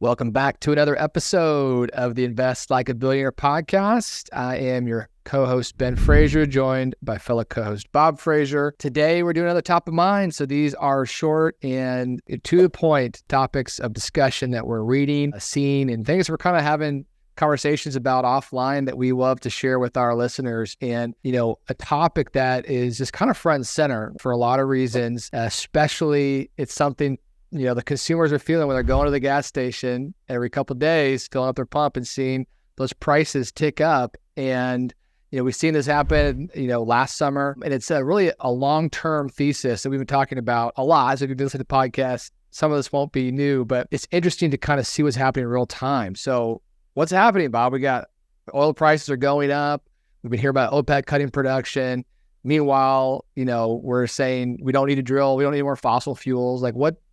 Welcome back to another episode of the Invest Like a Billionaire podcast. I am your co-host, Ben Fraser, joined by fellow co-host Bob Fraser. Today, we're doing another top of mind. So these are short and to the point topics of discussion that we're reading, seeing, and things we're kind of having conversations about offline that we love to share with our listeners. And, a topic that is just kind of front and center for a lot of reasons, especially it's something the consumers are feeling when they're going to the gas station every couple of days, filling up their pump and seeing those prices tick up. And, we've seen this happen, last summer. And it's really a long-term thesis that we've been talking about a lot. So if you've been listening to the podcast, some of this won't be new, but it's interesting to kind of see what's happening in real time. So what's happening, Bob? We got oil prices are going up. We've been hearing about OPEC cutting production. Meanwhile, we're saying we don't need to drill. We don't need more fossil fuels.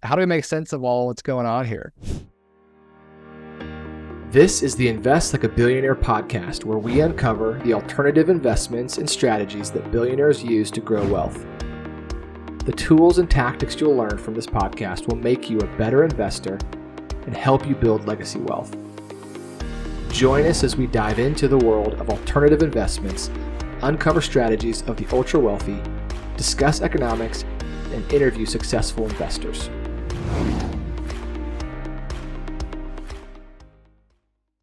How do we make sense of all what's going on here? This is the Invest Like a Billionaire podcast, where we uncover the alternative investments and strategies that billionaires use to grow wealth. The tools and tactics you'll learn from this podcast will make you a better investor and help you build legacy wealth. Join us as we dive into the world of alternative investments, uncover strategies of the ultra-wealthy, discuss economics, and interview successful investors.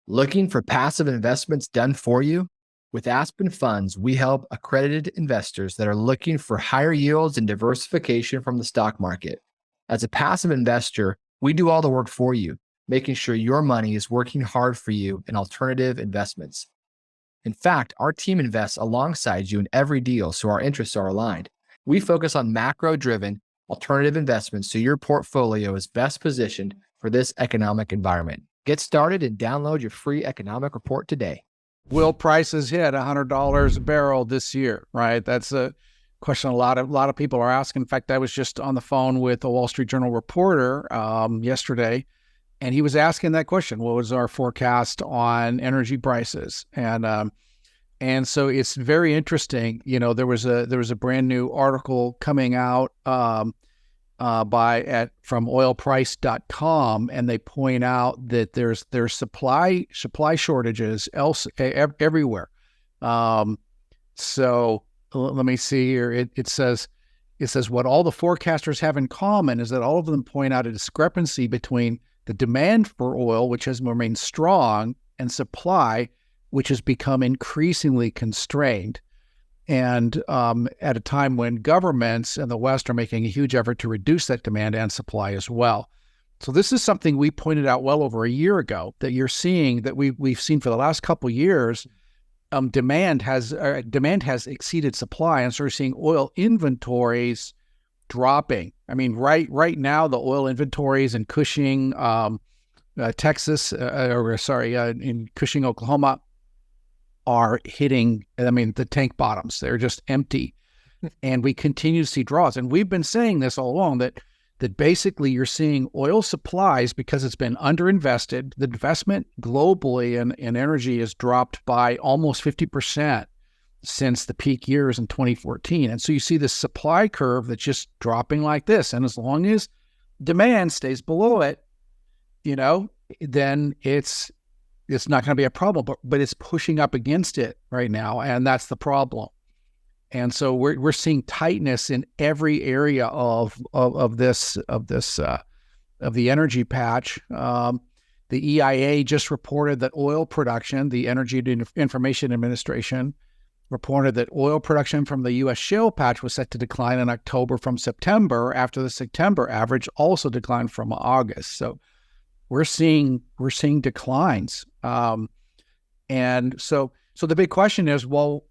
Looking for passive investments done for you? With Aspen Funds, we help accredited investors that are looking for higher yields and diversification from the stock market. As a passive investor, we do all the work for you, making sure your money is working hard for you in alternative investments. In fact, our team invests alongside you in every deal, so our interests are aligned. We focus on macro-driven alternative investments so your portfolio is best positioned for this economic environment. Get started and download your free economic report today. Will prices hit $100 a barrel this year, right? That's a question a lot of people are asking. In fact, I was just on the phone with a Wall Street Journal reporter yesterday, and he was asking that question. What was our forecast on energy prices? And so it's very interesting. There was a brand new article coming out from oilprice.com, and they point out that there's supply shortages everywhere. So let me see here. It says what all the forecasters have in common is that all of them point out a discrepancy between the demand for oil, which has remained strong, and supply, which has become increasingly constrained. And at a time when governments in the West are making a huge effort to reduce that demand and supply as well. So this is something we pointed out well over a year ago, that you're seeing, that we've seen for the last couple of years. Demand has exceeded supply, and so we're seeing oil inventories dropping. I mean, right now, the oil inventories in Cushing, Texas, in Cushing, Oklahoma, are hitting, the tank bottoms. They're just empty. And we continue to see draws. And we've been saying this all along, that basically you're seeing oil supplies, because it's been underinvested. The investment globally in energy has dropped by almost 50% since the peak years in 2014. And so you see this supply curve that's just dropping like this. And as long as demand stays below it, then it's not going to be a problem, but it's pushing up against it right now. And that's the problem. And so we're seeing tightness in every area of the energy patch. The EIA just reported that oil production, the Energy Information Administration, reported that oil production from the U.S. shale patch was set to decline in October from September, after the September average also declined from August. So we're seeing declines. And so the big question is, well,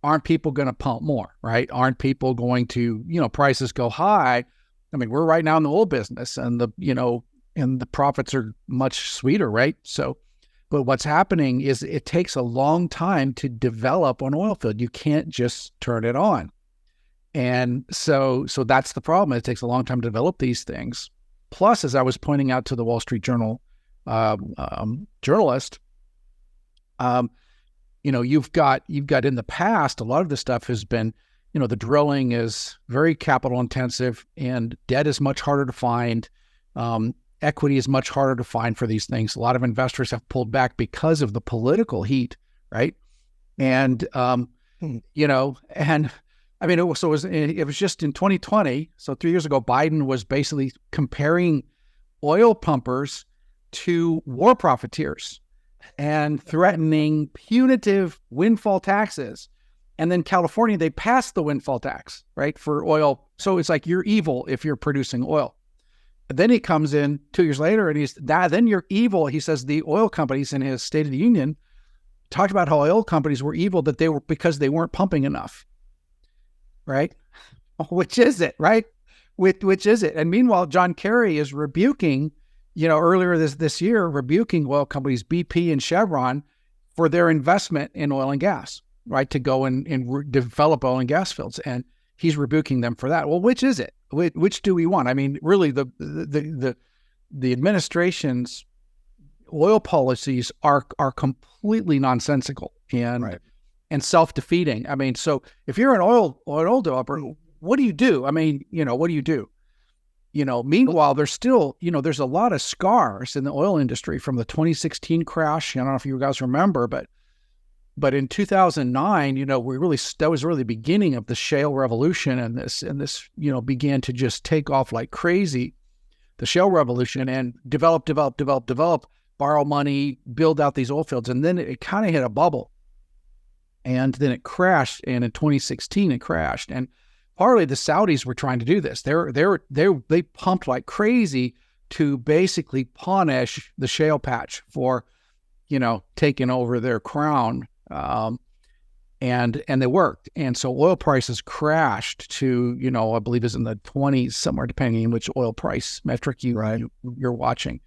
aren't people going to pump more, right? Aren't people going to, prices go high? I mean, we're right now in the oil business, and the profits are much sweeter, right? So, but what's happening is it takes a long time to develop an oil field. You can't just turn it on. And so that's the problem. It takes a long time to develop these things. Plus, as I was pointing out to the Wall Street Journal journalist, you've got in the past, a lot of this stuff has been, the drilling is very capital intensive, and debt is much harder to find. equity is much harder to find for these things. A lot of investors have pulled back because of the political heat, right? And, you know, and I mean, it was just in 2020. So 3 years ago, Biden was basically comparing oil pumpers to war profiteers and threatening punitive windfall taxes. And then California, they passed the windfall tax, right, for oil. So it's like you're evil if you're producing oil. And then he comes in 2 years later and then you're evil. He says the oil companies in his State of the Union talked about how oil companies were evil because they weren't pumping enough, right? Which is it, right? Which is it? And meanwhile, John Kerry is rebuking, earlier this year, rebuking oil companies, BP and Chevron, for their investment in oil and gas, right? To go and develop oil and gas fields. And he's rebuking them for that. Well, which is it? Which do we want? I mean, really, the administration's oil policies are completely nonsensical and self-defeating. I mean, so if you're an oil developer, what do you do? I mean, what do you do? Meanwhile, there's still, there's a lot of scars in the oil industry from the 2016 crash. I don't know if you guys remember, but in 2009, that was really the beginning of the shale revolution, and this began to just take off like crazy, the shale revolution, and develop, borrow money, build out these oil fields. And then it kind of hit a bubble, and then it crashed. And in 2016, it crashed. And partly the Saudis were trying to do this. They pumped like crazy to basically punish the shale patch for, taking over their crown. And they worked. And so oil prices crashed to, I believe is in the 20s somewhere, depending on which oil price metric you're watching.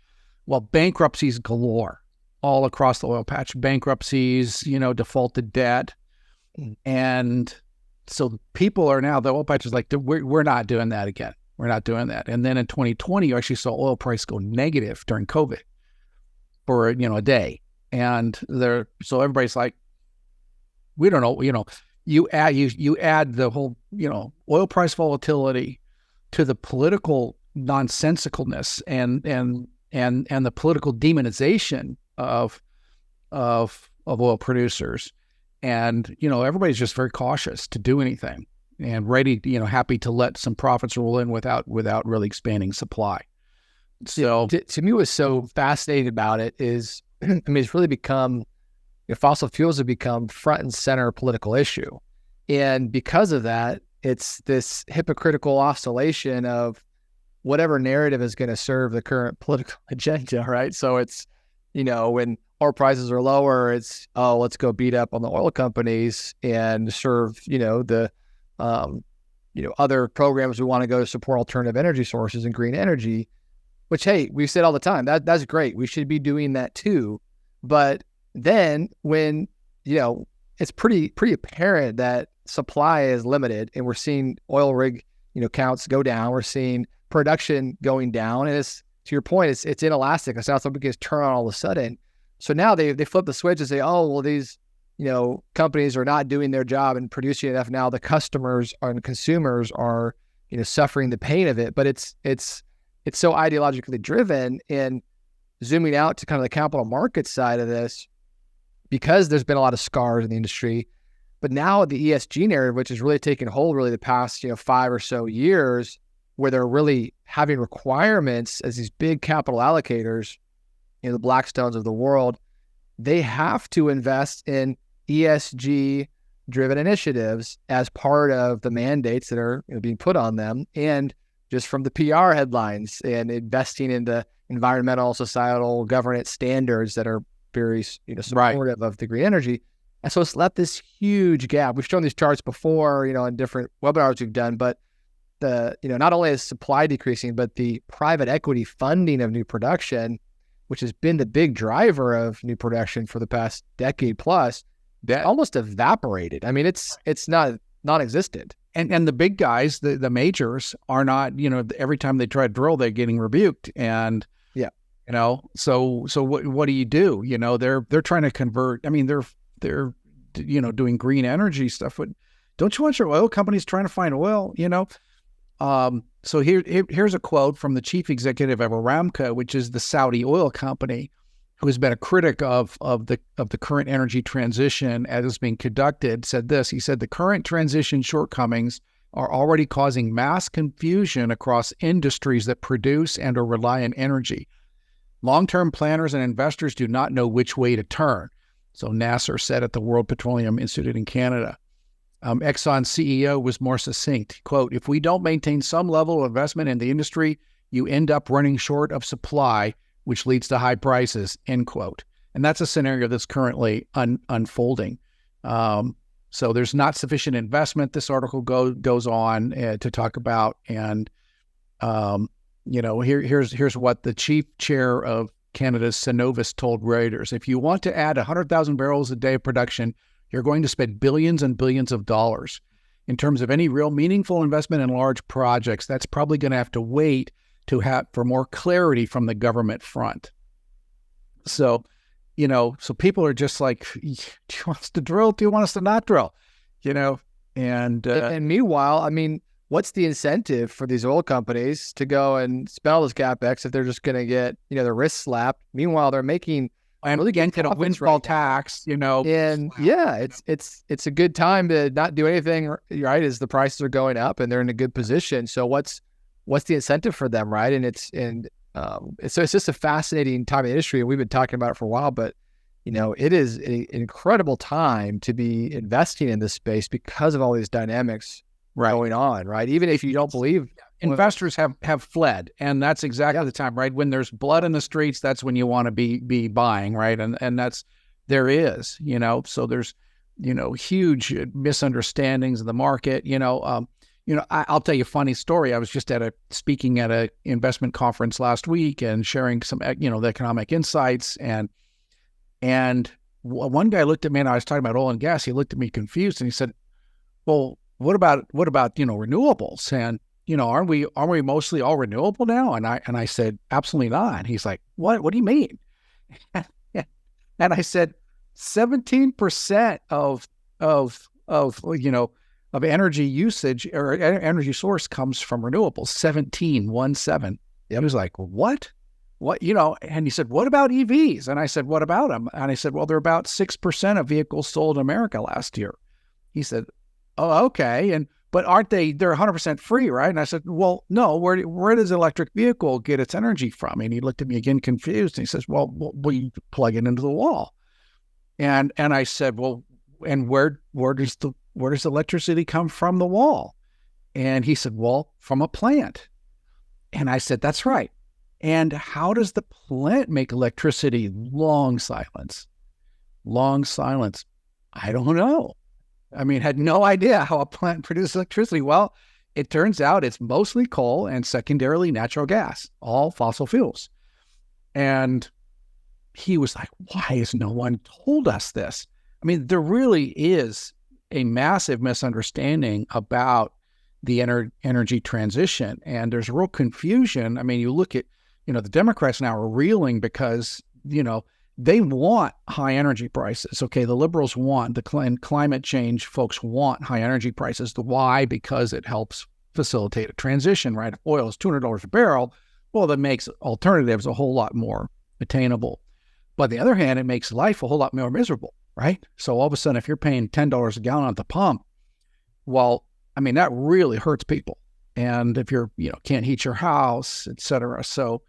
Well, bankruptcies galore all across the oil patch, bankruptcies, defaulted debt. And so people are now, the oil patch is like, we're not doing that again. We're not doing that. And then in 2020, you actually saw oil price go negative during COVID for, a day. And so everybody's like, we don't know, you add the whole, oil price volatility to the political nonsensicalness and the political demonization of oil producers. And, everybody's just very cautious to do anything and ready, happy to let some profits roll in without really expanding supply. So to me, what's so fascinating about it is, it's really become, fossil fuels have become front and center political issue. And because of that, it's this hypocritical oscillation of whatever narrative is going to serve the current political agenda, right? So it's, when oil prices are lower, it's, let's go beat up on the oil companies and serve, the, other programs we want to go to support alternative energy sources and green energy, which, hey, we said all the time, that's great. We should be doing that too. But then when, it's pretty apparent that supply is limited and we're seeing oil rig, counts go down, we're seeing production going down. And it's, to your point, it's inelastic. It's not something that gets turned on all of a sudden. So now they flip the switch and say, oh, well, these, companies are not doing their job and producing enough. Now the customers and consumers are, suffering the pain of it. But it's so ideologically driven. And zooming out to kind of the capital market side of this, because there's been a lot of scars in the industry, but now the ESG narrative, which has really taken hold really the past, 5 or so years, where they're really having requirements as these big capital allocators, the Blackstones of the world, they have to invest in ESG driven initiatives as part of the mandates that are being put on them. And just from the PR headlines and investing in the environmental, societal, governance standards that are very, supportive of the green energy. And so it's left this huge gap. We've shown these charts before, in different webinars we've done, but the, not only is supply decreasing, but the private equity funding of new production, which has been the big driver of new production for the past decade plus, that almost evaporated. I mean, it's not non-existent. And the big guys, the majors are not, every time they try to drill, they're getting rebuked. And so what do you do? They're trying to convert. I mean, they're doing green energy stuff. But don't you want your oil companies trying to find oil? So here's a quote from the chief executive of Aramco, which is the Saudi oil company, who has been a critic of the current energy transition as it's being conducted, said this. He said, the current transition shortcomings are already causing mass confusion across industries that produce and or rely on energy. Long-term planners and investors do not know which way to turn. So Nasser said at the World Petroleum Institute in Canada. Exxon's CEO was more succinct. Quote, if we don't maintain some level of investment in the industry, you end up running short of supply, which leads to high prices, end quote. And that's a scenario that's currently unfolding. So there's not sufficient investment, this article goes on to talk about. And, here's what the chief chair of Canada's Cenovus told Reuters. If you want to add 100,000 barrels a day of production, you're going to spend billions and billions of dollars. In terms of any real meaningful investment in large projects, that's probably going to have to wait for more clarity from the government front. So, so people are just like, do you want us to drill? Do you want us to not drill? And meanwhile, I mean, what's the incentive for these oil companies to go and spend all this CapEx if they're just going to get, their wrists slapped? Meanwhile, they're making really again, kind of windfall tax, And it's a good time to not do anything, right? As the prices are going up and they're in a good position. So what's the incentive for them, right? And so it's just a fascinating time in the industry, and we've been talking about it for a while. But it is an incredible time to be investing in this space because of all these dynamics going on, right? Even if you don't believe. Investors have fled, and that's exactly the time, right? When there's blood in the streets, that's when you want to be buying, right? And there is, so there's, huge misunderstandings in the market. I'll tell you a funny story. I was just speaking at a investment conference last week and sharing some, the economic insights, and one guy looked at me, and I was talking about oil and gas. He looked at me confused, and he said, "Well, what about renewables? And aren't we mostly all renewable now?" And I said, "Absolutely not." And he's like, "What do you mean?" And I said, 17% of energy usage or energy source comes from renewables. 17. He was like, "What?" And he said, "What about EVs?" And I said, "What about them?" And I said, "Well, they're about 6% of vehicles sold in America last year." He said, "Oh, okay. But aren't they're 100% free, right?" And I said, "Well, no, where does an electric vehicle get its energy from?" And he looked at me again confused, and he says, well, you plug it into the wall. And I said, "Well, and where does electricity come from the wall?" And he said, "Well, from a plant." And I said, "That's right. And how does the plant make electricity?" Long silence. "I don't know. Had no idea how a plant produces electricity." Well, it turns out it's mostly coal and secondarily natural gas, all fossil fuels. And he was like, "Why has no one told us this?" There really is a massive misunderstanding about the energy transition, and there's real confusion. You look at, the Democrats now are reeling because, they want high energy prices. Okay, the liberals want, the climate change folks want high energy prices. Why? Because it helps facilitate a transition, right? If oil is $200 a barrel, well, that makes alternatives a whole lot more attainable. But on the other hand, it makes life a whole lot more miserable, right? So all of a sudden, if you're paying $10 a gallon at the pump, well, that really hurts people. And if you're, can't heat your house, et cetera. So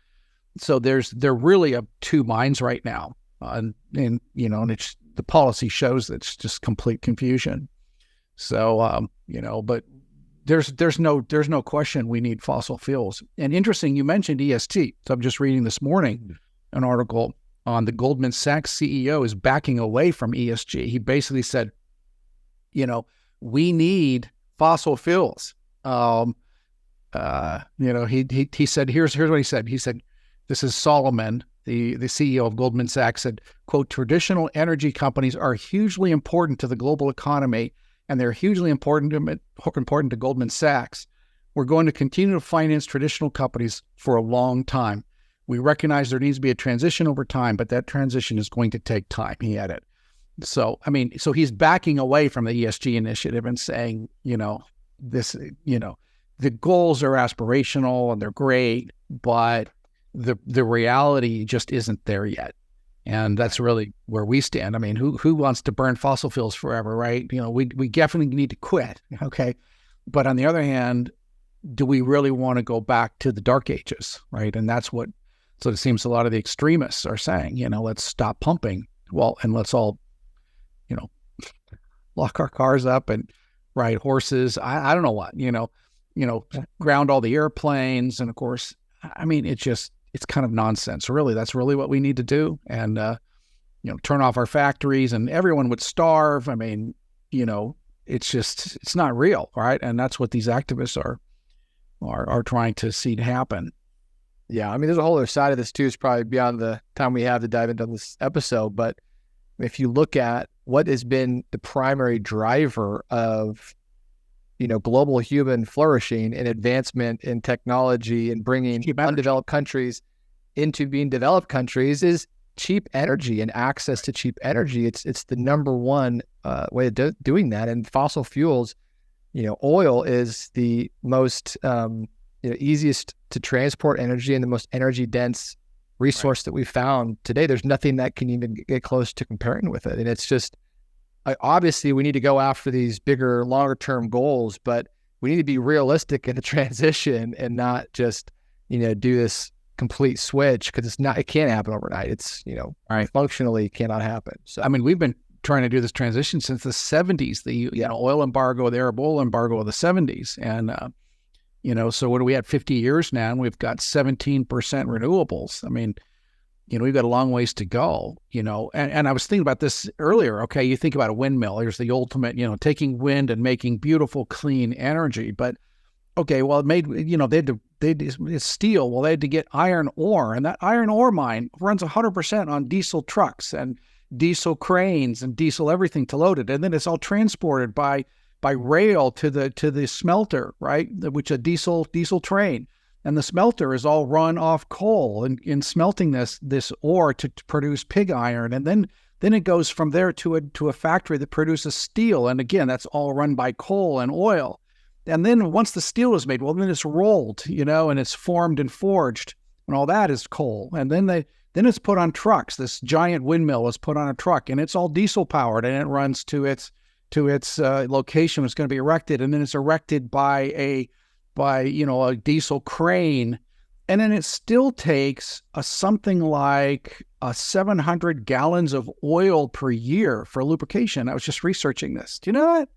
they're really of two minds right now. And it's, the policy shows that it's just complete confusion. So, but there's no question we need fossil fuels. And interesting, you mentioned ESG. So I'm just reading this morning an article on the Goldman Sachs CEO is backing away from ESG. He basically said, we need fossil fuels. He said, here's what he said. He said, this is Solomon, the CEO of Goldman Sachs, said, quote, "Traditional energy companies are hugely important to the global economy, and they're hugely important to Goldman Sachs. We're going to continue to finance traditional companies for a long time. We recognize there needs to be a transition over time, but that transition is going to take time," he added. So, so he's backing away from the ESG initiative and saying, the goals are aspirational and they're great, but the reality just isn't there yet. And that's really where we stand. I mean, who wants to burn fossil fuels forever, right? We definitely need to quit, okay? But on the other hand, do we really want to go back to the dark ages, right? And that's what, so it seems a lot of the extremists are saying, let's stop pumping. Well, and let's all, lock our cars up and ride horses. I don't know what, ground all the airplanes. And of course, I mean, it's kind of nonsense. Really, that's really what we need to do. And, turn off our factories and everyone would starve. I mean, it's not real, right? And that's what these activists are trying to see to happen. Yeah, I mean, there's a whole other side of this too. It's probably beyond the time we have to dive into this episode. But if you look at what has been the primary driver of, global human flourishing and advancement in technology and bringing undeveloped countries into being developed countries, is cheap energy and access to cheap energy. It's the number one way of doing that. And fossil fuels, oil is the most easiest to transport energy and the most energy dense resource that we found today. There's nothing that can even get close to comparing with it. And it's just, obviously we need to go after these bigger, longer term goals, but we need to be realistic in the transition and not just, do this complete switch, because it can't happen overnight. It's, functionally cannot happen. So, I mean, we've been trying to do this transition since the 70s, the oil embargo, the Arab oil embargo of the 70s. And, so what are we at 50 years now? And we've got 17% renewables. I mean, we've got a long ways to go, and I was thinking about this earlier. Okay. You think about a windmill, here's the ultimate, taking wind and making beautiful, clean energy. But okay, well, it made, it's steel. Well, they had to get iron ore, and that iron ore mine runs 100% on diesel trucks and diesel cranes and diesel everything to load it. And then it's all transported by rail to the smelter, right? Which a diesel train. And the smelter is all run off coal and in smelting this ore to produce pig iron. And then it goes from there to a factory that produces steel. And again, that's all run by coal and oil. And then once the steel is made, well, then it's rolled, and it's formed and forged, and all that is coal. And then it's put on trucks. This giant windmill is put on a truck, and it's all diesel powered, and it runs to its location. It's going to be erected, and then it's erected by a diesel crane. And then it still takes something like 700 gallons of oil per year for lubrication. I was just researching this. Do you know that?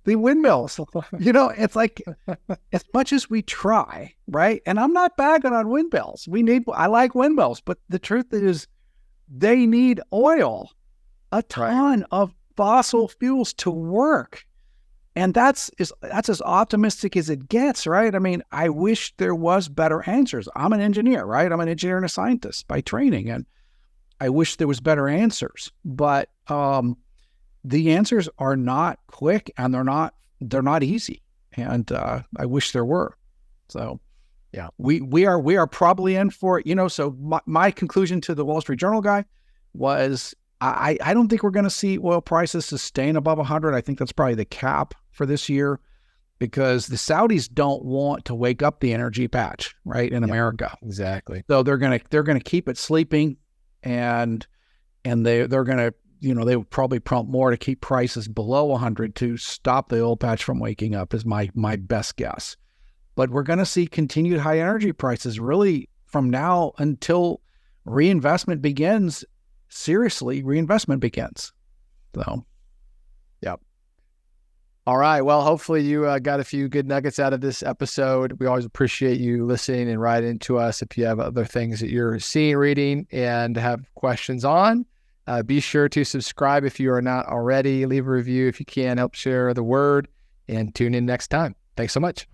The windmills, it's like, as much as we try, right? And I'm not bagging on windmills. I like windmills, but the truth is they need oil, a ton of fossil fuels to work. And that's as optimistic as it gets, right? I mean, I wish there was better answers. I'm an engineer, right? I'm an engineer and a scientist by training, and I wish there was better answers. But the answers are not quick, and they're not easy. And I wish there were. So, yeah, we are probably in for it. So my conclusion to the Wall Street Journal guy was, I don't think we're going to see oil prices sustain above 100. I think that's probably the cap for this year, because the Saudis don't want to wake up the energy patch, right, in America. Exactly. So they're gonna keep it sleeping, and they're gonna, they would probably prompt more to keep prices below 100 to stop the oil patch from waking up, is my best guess. But we're going to see continued high energy prices really from now until reinvestment begins. Seriously, reinvestment begins. So, yep. All right. Well, hopefully you got a few good nuggets out of this episode. We always appreciate you listening and writing to us. If you have other things that you're seeing, reading, and have questions on, be sure to subscribe if you are not already. Leave a review if you can. Help share the word, and tune in next time. Thanks so much.